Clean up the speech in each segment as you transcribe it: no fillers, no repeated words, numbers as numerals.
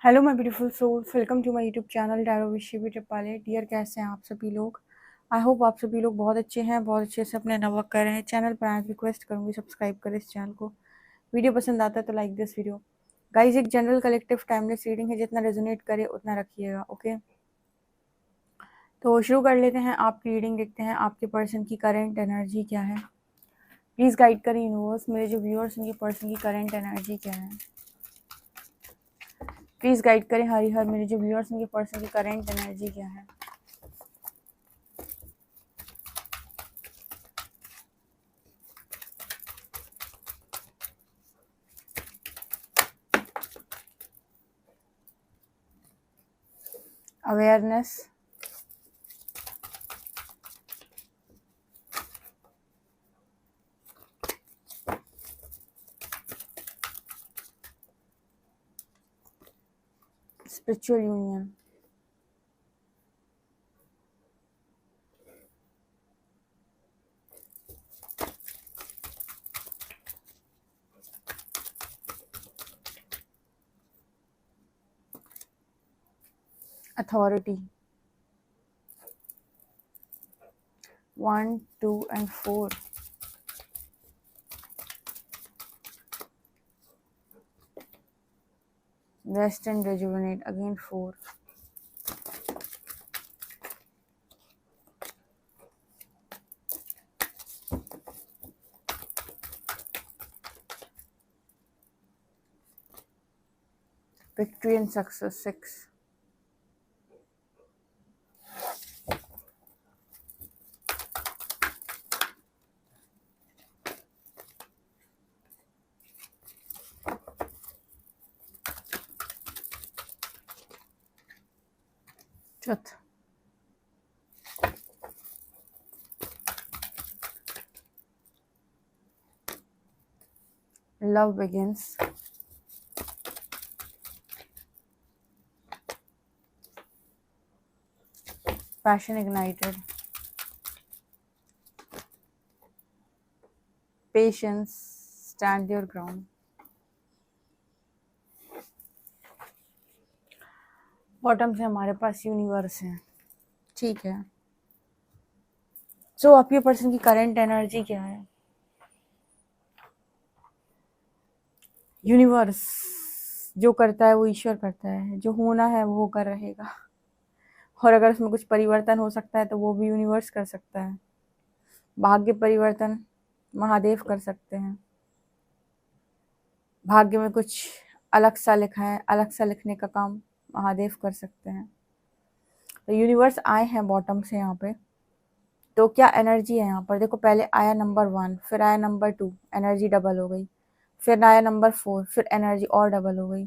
Hello my beautiful souls, welcome to my YouTube channel tarot with Shivi Tripale. Dear, कैसे हैं आप सभी लोग? आई होप आप सभी लोग बहुत अच्छे हैं, बहुत अच्छे से अपने वर्क कर रहे हैं। चैनल पर आज रिक्वेस्ट करूंगी सब्सक्राइब करें इस चैनल को। वीडियो पसंद आता है तो लाइक दिस वीडियो। गाइज, एक जनरल कलेक्टिव टाइमलेस रीडिंग है, जितना रेजोनेट करे उतना रखिएगा, ओके? तो शुरू कर लेते हैं आपकी रीडिंग। देखते हैं आपके पर्सन की करेंट एनर्जी क्या है। प्लीज़ गाइड करें यूनिवर्स, मेरे जो व्यूअर्स उनके पर्सन की करेंट एनर्जी क्या है। प्लीज़ गाइड करें हरी हर, मेरे जो व्यूअर्स उनके पर्सन की करेंट एनर्जी क्या है। Awareness, spiritual union, authority, 1, 2 and 4, rest and rejuvenate, again 4, victory and success, 6, truth, love begins, passion ignited, patience, stand your ground। Bottom से हमारे पास यूनिवर्स है, ठीक है। सो आपके पर्सन की करंट एनर्जी क्या है। यूनिवर्स जो करता है वो ईश्वर करता है, जो होना है वो होकर रहेगा, और अगर उसमें कुछ परिवर्तन हो सकता है तो वो भी यूनिवर्स कर सकता है। भाग्य परिवर्तन महादेव कर सकते हैं। भाग्य में कुछ अलग सा लिखा है, अलग सा लिखने का काम महादेव कर सकते हैं। तो यूनिवर्स आए हैं बॉटम से यहाँ पे। तो क्या एनर्जी है यहाँ पर, देखो पहले आया नंबर 1, फिर आया नंबर 2, एनर्जी डबल हो गई। फिर आया नंबर 4, फिर एनर्जी और डबल हो गई,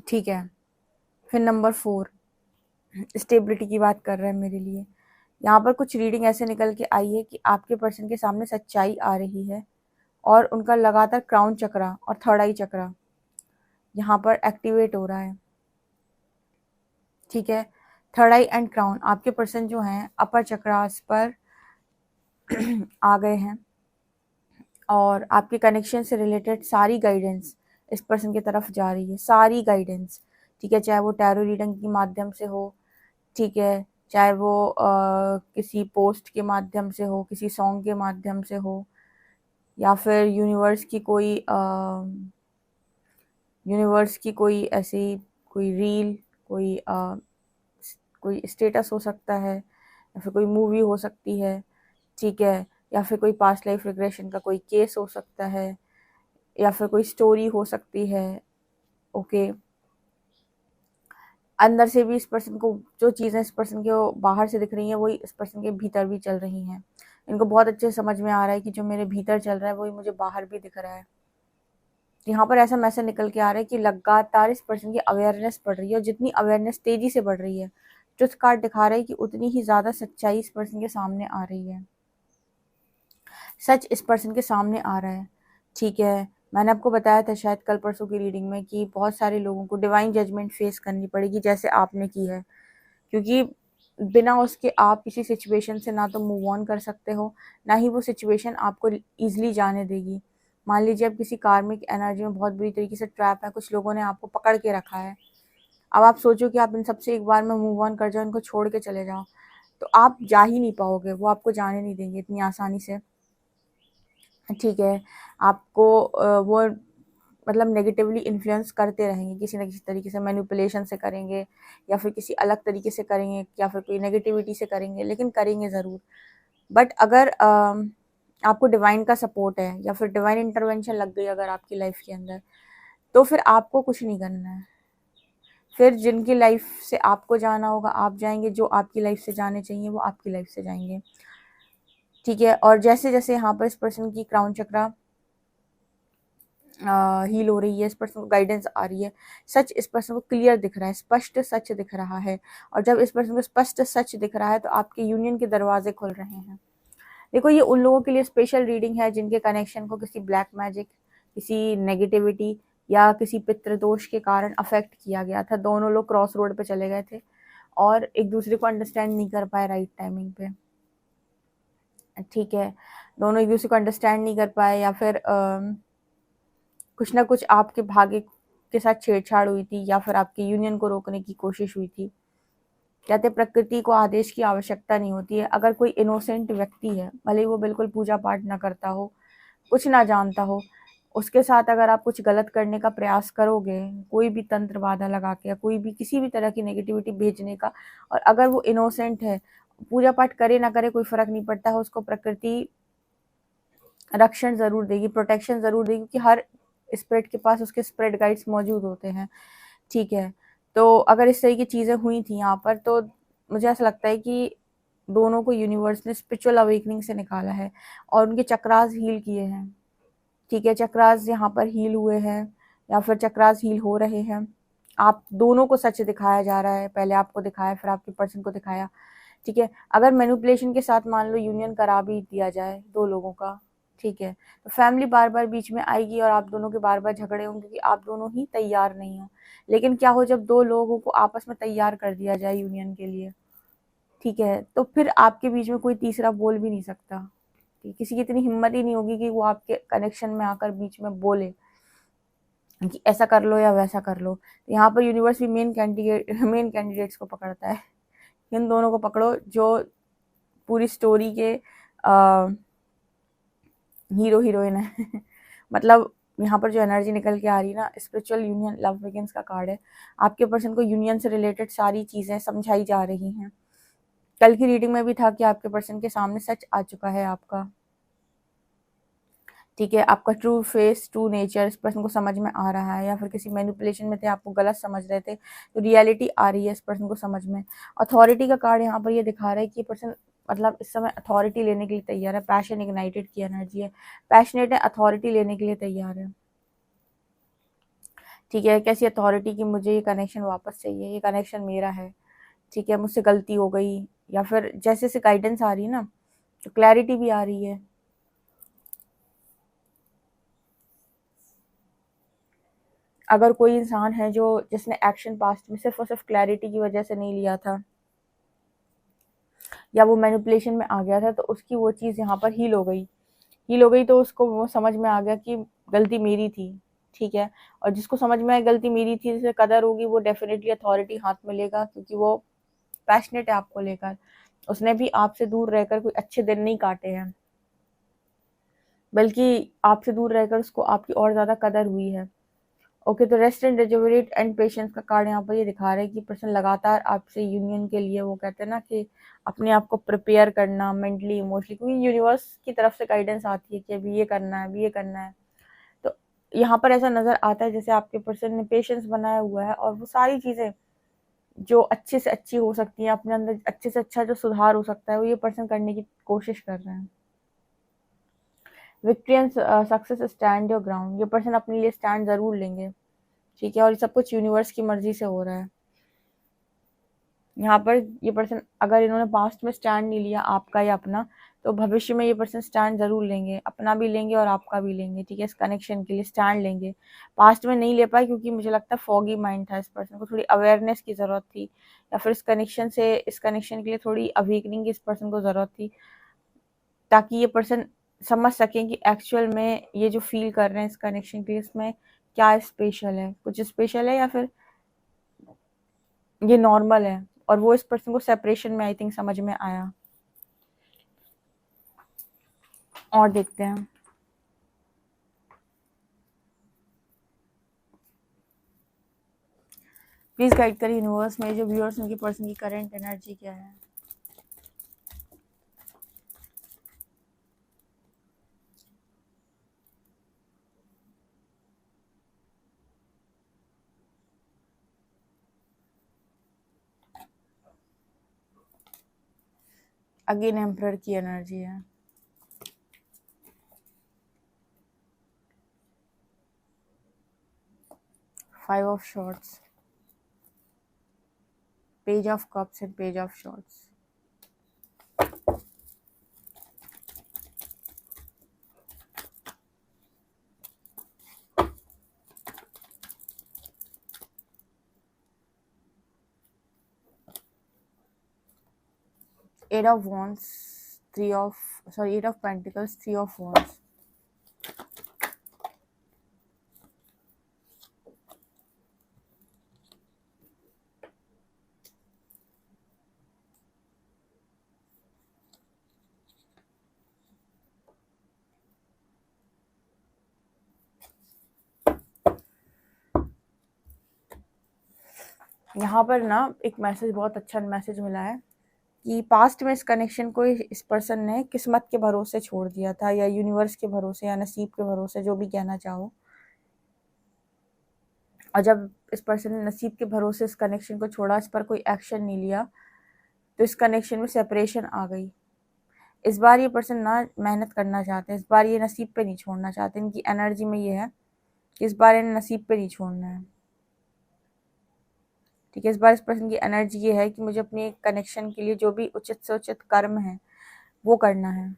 ठीक है। फिर नंबर 4 स्टेबिलिटी की बात कर रहे हैं मेरे लिए। यहाँ पर कुछ रीडिंग ऐसे निकल के आई है कि आपके पर्सन के सामने सच्चाई आ रही है, और उनका लगातार क्राउन चक्रा और थर्ड आई चक्रा यहाँ पर एक्टिवेट हो रहा है, ठीक है। थर्ड आई एंड क्राउन, आपके पर्सन जो हैं अपर चक्रास पर आ गए हैं, और आपके कनेक्शन से रिलेटेड सारी गाइडेंस इस पर्सन की तरफ जा रही है, सारी गाइडेंस, ठीक है। चाहे वो टैरो रीडिंग के माध्यम से हो, ठीक है, चाहे वो किसी पोस्ट के माध्यम से हो, किसी सॉन्ग के माध्यम से हो, या फिर यूनिवर्स की कोई ऐसी कोई रील, कोई स्टेटस हो सकता है, या फिर कोई मूवी हो सकती है, ठीक है, या फिर कोई पास्ट लाइफ रिग्रेशन का कोई केस हो सकता है, या फिर कोई स्टोरी हो सकती है, ओके। अंदर से भी इस पर्सन को जो चीज़ें इस पर्सन के बाहर से दिख रही हैं वही इस पर्सन के भीतर भी चल रही हैं। इनको बहुत अच्छे से समझ में आ रहा है कि जो मेरे भीतर चल रहा है वही मुझे बाहर भी दिख रहा है। यहाँ पर ऐसा मैसेज निकल के आ रहा है कि लगातार इस पर्सन की अवेयरनेस बढ़ रही है, और जितनी अवेयरनेस तेजी से बढ़ रही है, ट्रुथ कार्ड दिखा रहा है कि उतनी ही ज़्यादा सच्चाई इस पर्सन के सामने आ रही है। सच इस पर्सन के सामने आ रहा है, ठीक है। मैंने आपको बताया था शायद कल परसों की रीडिंग में कि बहुत सारे लोगों को डिवाइन जजमेंट फेस करनी पड़ेगी, जैसे आपने की है, क्योंकि बिना उसके आप किसी सिचुएशन से ना तो मूव ऑन कर सकते हो, ना ही वो सिचुएशन आपको ईजिली जाने देगी। मान लीजिए आप किसी कार्मिक एनर्जी में बहुत बुरी तरीके से ट्रैप है, कुछ लोगों ने आपको पकड़ के रखा है। अब आप सोचो कि आप इन सबसे एक बार में मूव ऑन कर जाओ, इनको छोड़ के चले जाओ, तो आप जा ही नहीं पाओगे, वो आपको जाने नहीं देंगे इतनी आसानी से। ठीक है, आपको वो मतलब नेगेटिवली इन्फ्लुएंस करते रहेंगे, किसी न किसी तरीके से मैनिपुलेशन से करेंगे, या फिर किसी अलग तरीके से करेंगे, या फिर कोई नेगेटिविटी से करेंगे, लेकिन करेंगे ज़रूर। बट अगर आपको डिवाइन का सपोर्ट है, या फिर डिवाइन इंटरवेंशन लग गई अगर आपकी लाइफ के अंदर, तो फिर आपको कुछ नहीं करना है। फिर जिनकी लाइफ से आपको जाना होगा आप जाएंगे, जो आपकी लाइफ से जाने चाहिए वो आपकी लाइफ से जाएंगे। ठीक है, और जैसे जैसे यहाँ पर इस पर्सन की क्राउन चक्रा हील हो रही है, इस पर्सन को गाइडेंस आ रही है, सच इस पर्सन को क्लियर दिख रहा है, स्पष्ट सच दिख रहा है। और जब इस पर्सन को स्पष्ट सच दिख रहा है तो आपके यूनियन के दरवाजे खुल रहे हैं। देखो, ये उन लोगों के लिए स्पेशल रीडिंग है जिनके कनेक्शन को किसी ब्लैक मैजिक, किसी नेगेटिविटी या किसी पितृदोष के कारण अफेक्ट किया गया था। दोनों लोग क्रॉस रोड पे चले गए थे और एक दूसरे को अंडरस्टैंड नहीं कर पाए राइट टाइमिंग पे। ठीक है, दोनों एक दूसरे को अंडरस्टैंड नहीं कर पाए, या फिर कुछ ना कुछ आपके भाग्य के साथ छेड़छाड़ हुई थी, या फिर आपके यूनियन को रोकने की कोशिश हुई थी। कहते प्रकृति को आदेश की आवश्यकता नहीं होती है। अगर कोई इनोसेंट व्यक्ति है, भले ही वो बिल्कुल पूजा पाठ ना करता हो, कुछ ना जानता हो, उसके साथ अगर आप कुछ गलत करने का प्रयास करोगे, कोई भी तंत्र बाधा लगा के, या कोई भी किसी भी तरह की नेगेटिविटी भेजने का, और अगर वो इनोसेंट है, पूजा पाठ करे ना करे कोई फर्क नहीं पड़ता है, उसको प्रकृति रक्षण जरूर देगी, प्रोटेक्शन जरूर देगी, क्योंकि हर स्पिरिट के पास उसके स्पिरिट गाइड्स मौजूद होते हैं। ठीक है, तो अगर इस तरह की चीज़ें हुई थी यहाँ पर, तो मुझे ऐसा लगता है कि दोनों को यूनिवर्स ने स्पिरिचुअल अवेकनिंग से निकाला है और उनके चक्रास हील किए हैं। ठीक है, चक्रास यहाँ पर हील हुए हैं, या फिर चक्रास हील हो रहे हैं। आप दोनों को सच दिखाया जा रहा है, पहले आपको दिखाया, फिर आपके पर्सन को दिखाया। ठीक है, अगर मैनिपुलेशन के साथ मान लो यूनियन करा भी दिया जाए दो लोगों का, ठीक है, तो फैमिली बार बार बीच में आएगी और आप दोनों के बार बार झगड़े होंगे, क्योंकि आप दोनों ही तैयार नहीं हो। लेकिन क्या हो जब दो लोगों को आपस में तैयार कर दिया जाए यूनियन के लिए, ठीक है, तो फिर आपके बीच में कोई तीसरा बोल भी नहीं सकता। किसी की इतनी हिम्मत ही नहीं होगी कि वो आपके कनेक्शन में आकर बीच में बोले कि ऐसा कर लो या वैसा कर लो। तो यहाँ पर यूनिवर्स भी मेन कैंडिडेट्स को पकड़ता है। इन दोनों को पकड़ो जो पूरी स्टोरी के हीरो हीरोइन है मतलब यहाँ पर जो एनर्जी निकल के आ रही है ना, स्पिरिचुअल यूनियन लव बिगिंस का कार्ड है। आपके पर्सन को यूनियन से रिलेटेड सारी चीज़ें समझाई जा रही हैं। कल की रीडिंग में भी था कि आपके पर्सन के सामने सच आ चुका है आपका। ठीक है, आपका ट्रू फेस, ट्रू नेचर इस पर्सन को समझ में आ रहा है, या फिर किसी मैनिपुलेशन में थे, आपको गलत समझ रहे थे, तो रियलिटी आ रही है इस पर्सन को समझ में। अथॉरिटी का कार्ड यहाँ पर ये दिखा रहा है कि ये पर्सन मतलब इस समय अथॉरिटी लेने के लिए तैयार है। पैशन इग्नाइटेड की एनर्जी है, पैशनेट है, अथॉरिटी लेने के लिए तैयार है। ठीक है, कैसी अथॉरिटी की मुझे ये कनेक्शन वापस चाहिए, ये कनेक्शन मेरा है। ठीक है, मुझसे गलती हो गई, या फिर जैसे जैसे गाइडेंस आ रही है ना, तो क्लैरिटी भी आ रही है। अगर कोई इंसान है जो जिसने एक्शन पास्ट में सिर्फ और सिर्फ क्लैरिटी की वजह से नहीं लिया था, या वो मैनिपुलेशन में आ गया था, तो उसकी वो चीज़ यहाँ पर हील हो गई, तो उसको वो समझ में आ गया कि गलती मेरी थी। ठीक है, और जिसको समझ में आए गलती मेरी थी, जिसे कदर होगी, वो डेफिनेटली अथॉरिटी हाथ में लेगा, क्योंकि वो पैशनेट है आपको लेकर। उसने भी आपसे दूर रहकर कोई अच्छे दिन नहीं काटे हैं, बल्कि आपसे दूर रहकर उसको आपकी और ज़्यादा कदर हुई है। ओके, तो rest and rejuvenate and patience का कार्ड यहाँ पर ये दिखा रहा है कि पर्सन लगातार आपसे यूनियन के लिए, वो कहते हैं ना कि अपने आप को प्रिपेयर करना मेंटली इमोशनली, क्योंकि यूनिवर्स की तरफ से गाइडेंस आती है कि अभी ये करना है, अभी ये करना है। तो यहाँ पर ऐसा नज़र आता है जैसे आपके पर्सन ने पेशेंस बनाया हुआ है, और वो सारी चीज़ें जो अच्छे से अच्छी हो सकती हैं, अपने अंदर अच्छे से अच्छा जो सुधार हो सकता है, वो ये पर्सन करने की कोशिश कर रहे हैं। Victory and success, stand your ground, ये पर्सन अपने लिए स्टैंड जरूर लेंगे। ठीक है, और ये सब कुछ यूनिवर्स की मर्जी से हो रहा है। यहाँ पर ये पर्सन अगर इन्होंने पास्ट में स्टैंड नहीं लिया आपका या अपना, तो भविष्य में ये पर्सन स्टैंड जरूर लेंगे, अपना भी लेंगे और आपका भी लेंगे। ठीक है, इस कनेक्शन के लिए स्टैंड लेंगे। पास्ट में नहीं ले पाए क्योंकि मुझे लगता है फॉगी माइंड था, इस पर्सन को थोड़ी अवेयरनेस की ज़रूरत थी, या फिर इस कनेक्शन के लिए थोड़ी अवेकनिंग की इस पर्सन को ज़रूरत थी, ताकि ये पर्सन समझ सकें कि एक्चुअल में ये जो फील कर रहे हैं इस कनेक्शन के लिए, इसमें क्या स्पेशल है, कुछ स्पेशल है या फिर ये नॉर्मल है। और वो इस पर्सन को सेपरेशन में आई थिंक समझ में आया। और देखते हैं। प्लीज गाइड करिए यूनिवर्स में जो व्यूअर्स उनकी पर्सन की करंट एनर्जी क्या है। अगेन एम्परर की एनर्जी है। Five of shorts, page of cups and page of shorts. Eight of Wands, Eight of Pentacles, Three of Wands. यहाँ पर ना एक मैसेज, बहुत अच्छा मैसेज मिला है कि पास्ट में इस कनेक्शन को इस पर्सन ने किस्मत के भरोसे छोड़ दिया था, या यूनिवर्स के भरोसे, या नसीब के भरोसे, जो भी कहना चाहो। और जब इस पर्सन ने नसीब के भरोसे इस कनेक्शन को छोड़ा, इस पर कोई एक्शन नहीं लिया, तो इस कनेक्शन में सेपरेशन आ गई। इस बार ये पर्सन ना मेहनत करना चाहते हैं, इस बार ये नसीब पे नहीं छोड़ना चाहते। इनकी एनर्जी में ये है कि इस बार इन्हें नसीब पे नहीं छोड़ना है। ठीक है, इस बार इस पर्सन की एनर्जी ये है कि मुझे अपने कनेक्शन के लिए जो भी उचित से उचित कर्म है वो करना है।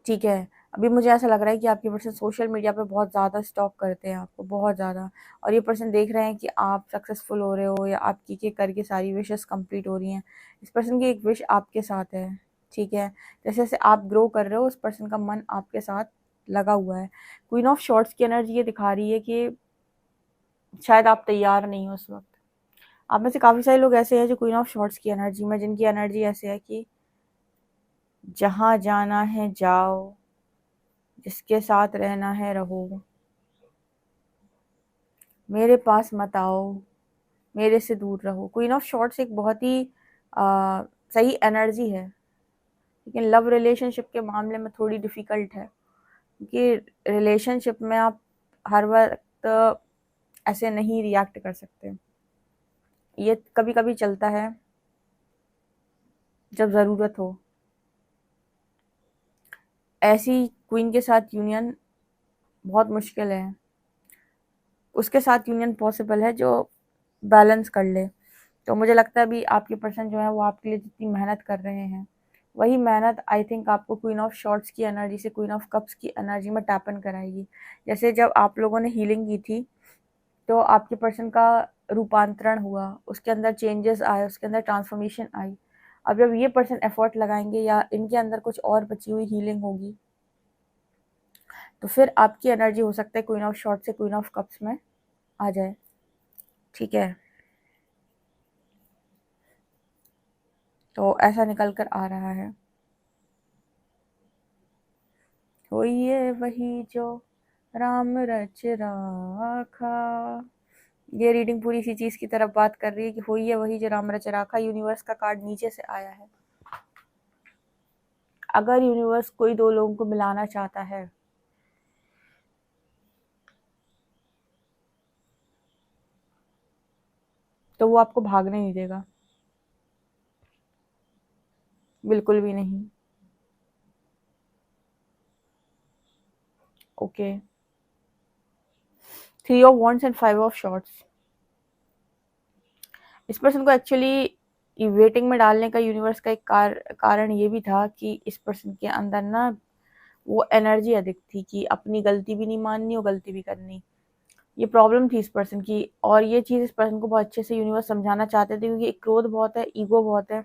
ठीक है, अभी मुझे ऐसा लग रहा है कि आपके पर्सन सोशल मीडिया पे बहुत ज़्यादा स्टॉक करते हैं आपको, बहुत ज़्यादा। और ये पर्सन देख रहे हैं कि आप सक्सेसफुल हो रहे हो, या आपकी के करके सारी विशेस कंप्लीट हो रही हैं। इस पर्सन की एक विश आपके साथ है। ठीक है, जैसे जैसे आप ग्रो कर रहे हो, उस पर्सन का मन आपके साथ लगा हुआ है। क्वीन ऑफ शॉर्ट्स की एनर्जी ये दिखा रही है कि शायद आप तैयार नहीं हो उस वक्त। आप में से काफ़ी सारे लोग ऐसे हैं जो क्वीन ऑफ शॉर्ट्स की एनर्जी में, जिनकी एनर्जी ऐसे है कि जहाँ जाना है जाओ, जिसके साथ रहना है रहो, मेरे पास मत आओ, मेरे से दूर रहो। क्वीन ऑफ शॉर्ट्स एक बहुत ही सही एनर्जी है, लेकिन लव रिलेशनशिप के मामले में थोड़ी डिफ़िकल्ट है, क्योंकि रिलेशनशिप में आप हर वक्त ऐसे नहीं रिएक्ट कर सकते। ये कभी कभी चलता है जब ज़रूरत हो। ऐसी क्वीन के साथ यूनियन बहुत मुश्किल है, उसके साथ यूनियन पॉसिबल है जो बैलेंस कर ले। तो मुझे लगता है अभी आपके पर्सन जो है वो आपके लिए जितनी मेहनत कर रहे हैं, वही मेहनत आई थिंक आपको क्वीन ऑफ शॉर्ट्स की एनर्जी से क्वीन ऑफ कप्स की एनर्जी में टैप इन कराएगी। जैसे जब आप लोगों ने हीलिंग की थी, तो आपके पर्सन का रूपांतरण हुआ, उसके अंदर चेंजेस आए, उसके अंदर ट्रांसफॉर्मेशन आई। अब जब ये पर्सन एफर्ट लगाएंगे या इनके अंदर कुछ और बची हुई हीलिंग होगी, तो फिर आपकी एनर्जी हो सकता है क्वीन ऑफ शॉर्ट्स से क्वीन ऑफ कप्स में आ जाए। ठीक है, तो ऐसा निकल कर आ रहा है। होइए वही जो राम रच राखा। ये रीडिंग पूरी इसी चीज की तरफ बात कर रही है कि होइए वही जो राम रच राखा। यूनिवर्स का कार्ड नीचे से आया है। अगर यूनिवर्स कोई दो लोगों को मिलाना चाहता है, तो वो आपको भागने नहीं देगा, बिल्कुल भी नहीं। Okay, three of wands and five of shorts. इस पर्सन को एक्चुअली वेटिंग में डालने का यूनिवर्स का एक कारण ये भी था कि इस पर्सन के अंदर ना वो एनर्जी अधिक थी कि अपनी गलती भी नहीं माननी और गलती भी करनी। ये प्रॉब्लम थी इस पर्सन की, और ये चीज़ इस पर्सन को बहुत अच्छे से यूनिवर्स समझाना चाहते थे, क्योंकि एक क्रोध बहुत है, ईगो बहुत है,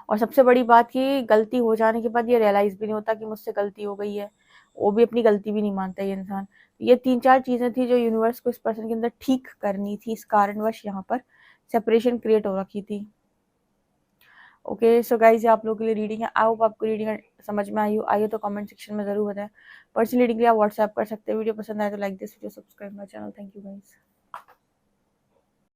और सबसे बड़ी बात कि गलती हो जाने के बाद ये रियलाइज़ भी नहीं होता कि मुझसे गलती हो गई है। वो भी अपनी गलती भी नहीं मानता ये इंसान। ये 3-4 चीज़ें थी जो यूनिवर्स को इस पर्सन के अंदर ठीक करनी थी, इस कारणवश यहाँ पर सेपरेशन क्रिएट हो रखी थी। ओके, सो गाइज़ ये आप लोगों के लिए रीडिंग है। आई होप आपको रीडिंग समझ में आई हो तो कमेंट सेक्शन में ज़रूर बताएँ। पर्सनल रीडिंग के लिए आप व्हाट्सएप कर सकते हैं। वीडियो पसंद आए तो like this video, subscribe my channel. Thank you guys.